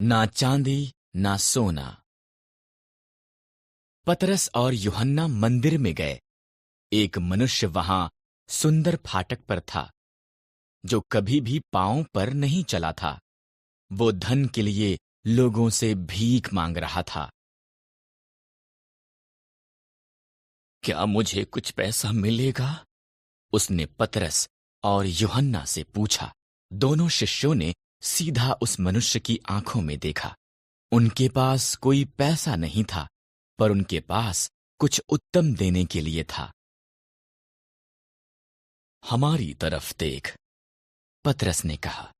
ना चांदी ना सोना। पतरस और यूहन्ना मंदिर में गए। एक मनुष्य वहां सुंदर फाटक पर था, जो कभी भी पांव पर नहीं चला था। वो धन के लिए लोगों से भीख मांग रहा था। क्या मुझे कुछ पैसा मिलेगा? उसने पतरस और यूहन्ना से पूछा। दोनों शिष्यों ने सीधा उस मनुष्य की आंखों में देखा। उनके पास कोई पैसा नहीं था, पर उनके पास कुछ उत्तम देने के लिए था। हमारी तरफ देख, पतरस ने कहा।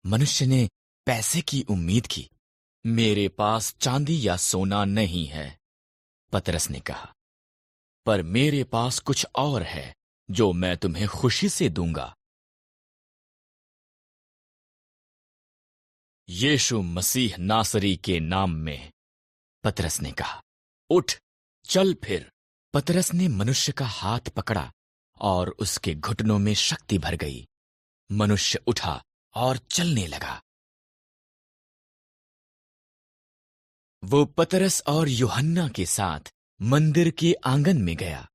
मनुष्य ने पैसे की उम्मीद की। मेरे पास चांदी या सोना नहीं है, पतरस ने कहा, पर मेरे पास कुछ और है जो मैं तुम्हें खुशी से दूंगा। यीशु मसीह नासरी के नाम में, पतरस ने कहा, उठ, चल फिर। पतरस ने मनुष्य का हाथ पकड़ा और उसके घुटनों में शक्ति भर गई। मनुष्य उठा और चलने लगा। वो पतरस और यूहन्ना के साथ मंदिर के आंगन में गया।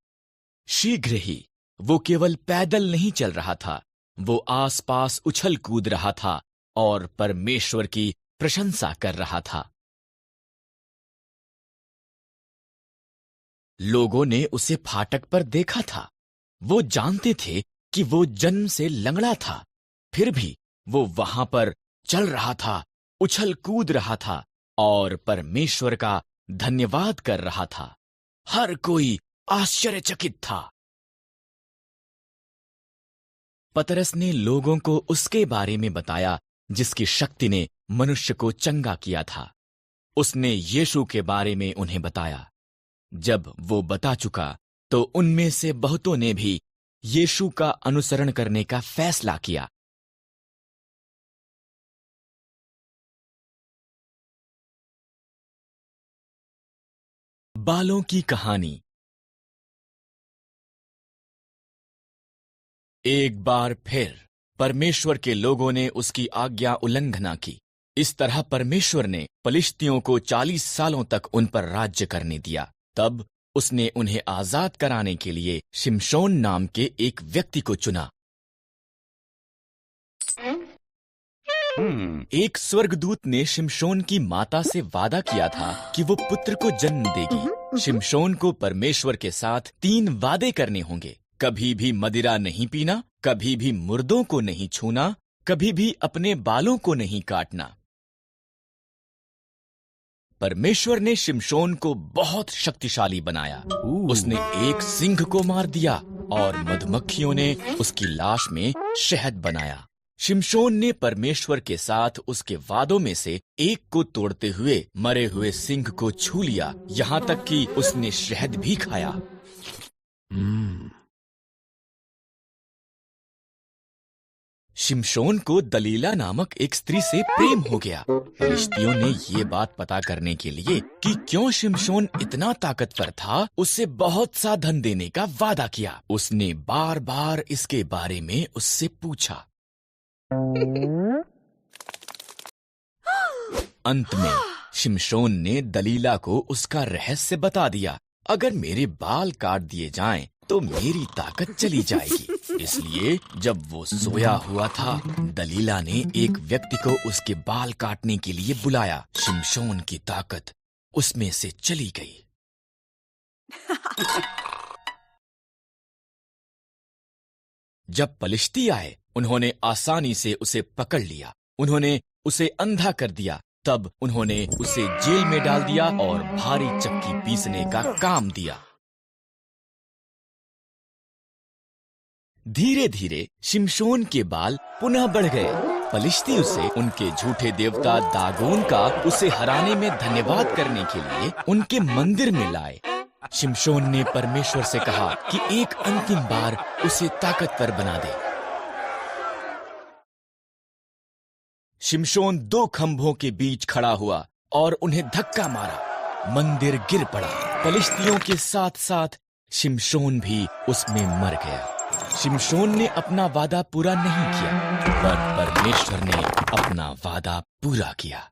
शीघ्र ही वो केवल पैदल नहीं चल रहा था, वो आसपास उछल कूद रहा था और परमेश्वर की प्रशंसा कर रहा था। लोगों ने उसे फाटक पर देखा था। वो जानते थे कि वो जन्म से लंगड़ा था, फिर भी वो वहां पर चल रहा था, उछल कूद रहा था और परमेश्वर का धन्यवाद कर रहा था। हर कोई आश्चर्यचकित था। पतरस ने लोगों को उसके बारे में बताया जिसकी शक्ति ने मनुष्य को चंगा किया था। उसने यीशु के बारे में उन्हें बताया। जब वो बता चुका तो उनमें से बहुतों ने भी यीशु का अनुसरण करने का फैसला किया। बालों की कहानी। एक बार फिर परमेश्वर के लोगों ने उसकी आज्ञा उल्लंघना की। इस तरह परमेश्वर ने पलिश्तियों को 40 सालों तक उन पर राज्य करने दिया। तब उसने उन्हें आजाद कराने के लिए शिमशोन नाम के एक व्यक्ति को चुना। एक स्वर्गदूत ने शिमशोन की माता से वादा किया था कि वो पुत्र को जन्म देगी। शिमशोन को परमेश्वर के साथ 3 वादे करने होंगे। कभी भी मदिरा नहीं पीना, कभी भी मुर्दों को नहीं छूना, कभी भी अपने बालों को नहीं काटना। परमेश्वर ने शिमशोन को बहुत शक्तिशाली बनाया। उसने एक सिंह को मार दिया और मधुमक्खियों ने उसकी लाश में शहद बनाया। शिमशोन ने परमेश्वर के साथ उसके वादों में से एक को तोड़ते हुए मरे हुए सिंह को छू लिया, यहाँ तक कि उसने शहद भी खाया। शिमशोन को दलीला नामक एक स्त्री से प्रेम हो गया। फलिश्तियों ने ये बात पता करने के लिए कि क्यों शिमशोन इतना ताकतवर था, उससे बहुत सा धन देने का वादा किया। उसने बार बार इसके बारे में उससे पूछा। अंत में शिमशोन ने दलीला को उसका रहस्य बता दिया। अगर मेरे बाल काट दिए जाएं, तो मेरी ताकत चली जाएगी। इसलिए जब वो सोया हुआ था, दलीला ने एक व्यक्ति को उसके बाल काटने के लिए बुलाया। शिमशोन की ताकत उसमें से चली गई। जब पलिश्ती आए, उन्होंने आसानी से उसे पकड़ लिया। उन्होंने उसे अंधा कर दिया। तब उन्होंने उसे जेल में डाल दिया और भारी चक्की पीसने का काम दिया। धीरे धीरे शिमशोन के बाल पुनः बढ़ गए। पलिश्ती उसे उनके झूठे देवता दागोन का उसे हराने में धन्यवाद करने के लिए उनके मंदिर में लाए। शिमशोन ने परमेश्वर से कहा कि एक अंतिम बार उसे ताकतवर बना दे। शिमशोन 2 खंभों के बीच खड़ा हुआ और उन्हें धक्का मारा। मंदिर गिर पड़ा। पलिश्तियों के साथ साथ शिमशोन भी उसमें मर गया। शिमशोन ने अपना वादा पूरा नहीं किया, पर परमेश्वर ने अपना वादा पूरा किया।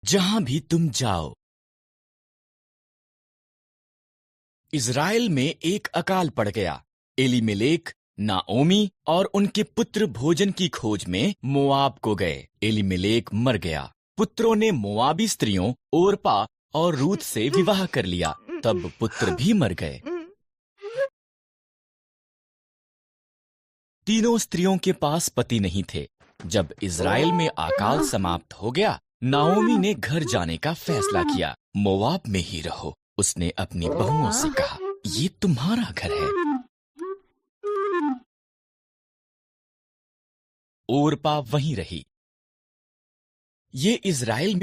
जहां भी तुम जाओ। इज़राइल में एक अकाल पड़ गया। एलीमेलेक, नाओमी और उनके पुत्र भोजन की खोज में मोआब को गए। एलीमेलेक मर गया। पुत्रों ने मोआबी स्त्रियों ओरपा और रूत से विवाह कर लिया। तब पुत्र भी मर गए। तीनों स्त्रियों के पास पति नहीं थे। जब इज़राइल में अकाल समाप्त हो गया, नाओमी ने घर जाने का फैसला किया। मोआब में ही रहो। उसने अपनी बहुओं से कहा, ये तुम्हारा घर है। ओरपा वहीं रही। ये इज़राइल में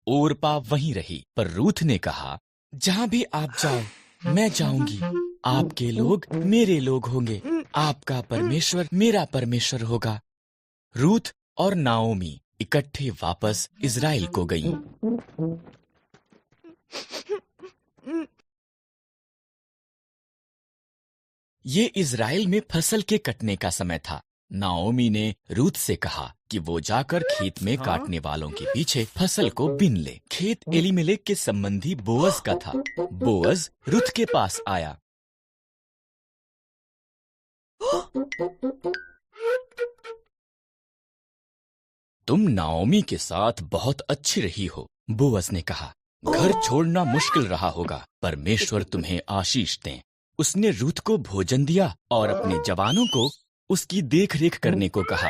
ओरपा वहीं रही, पर रूथ ने कहा, जहां भी आप जाओ मैं जाऊंगी। आपके लोग मेरे लोग होंगे, आपका परमेश्वर मेरा परमेश्वर होगा। रूथ और नाओमी इकट्ठे वापस इज़राइल को गईं। ये इज़राइल में फसल के कटने का समय था। नाओमी ने रूथ से कहा कि वो जाकर खेत में काटने वालों के पीछे फसल को बीन ले। खेत एलीमेलेक के संबंधी बोअज का था। बोअज रूथ के पास आया। तुम नाओमी के साथ बहुत अच्छी रही हो, बोअज ने कहा। घर छोड़ना मुश्किल रहा होगा। परमेश्वर तुम्हें आशीष दें। उसने रूथ को भोजन दिया और अपने जवानों को उसकी देखरेख करने को कहा।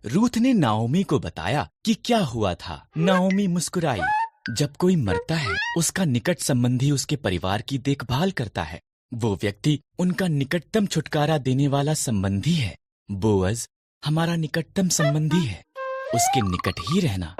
रूथ ने नाओमी को बताया कि क्या हुआ था। नाओमी मुस्कुराई। जब कोई मरता है, उसका निकट संबंधी उसके परिवार की देखभाल करता है। वो व्यक्ति उनका निकटतम छुटकारा देने वाला संबंधी है। बोअज हमारा निकटतम संबंधी है। उसके निकट ही रहना।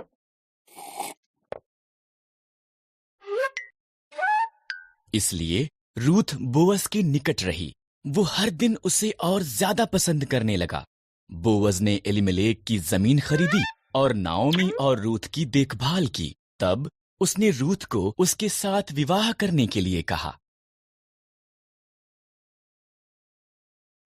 इसलिए रूथ बोअज के निकट रही। वो हर दिन उसे और ज्यादा पसंद करने लगा। बोअज ने एलीमेलेक की जमीन खरीदी और नाओमी और रूथ की देखभाल की। तब उसने रूथ को उसके साथ विवाह करने के लिए कहा।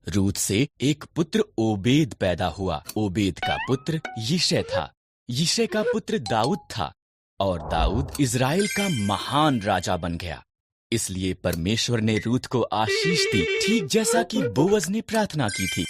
रूथ से एक पुत्र ओबेद पैदा हुआ। ओबेद का पुत्र यिशै था। यिशै का पुत्र दाऊद था और दाऊद इज़राइल का महान राजा बन गया। इसलिए परमेश्वर ने रूथ को आशीष दी, ठीक जैसा कि बोअज ने प्रार्थना की थी।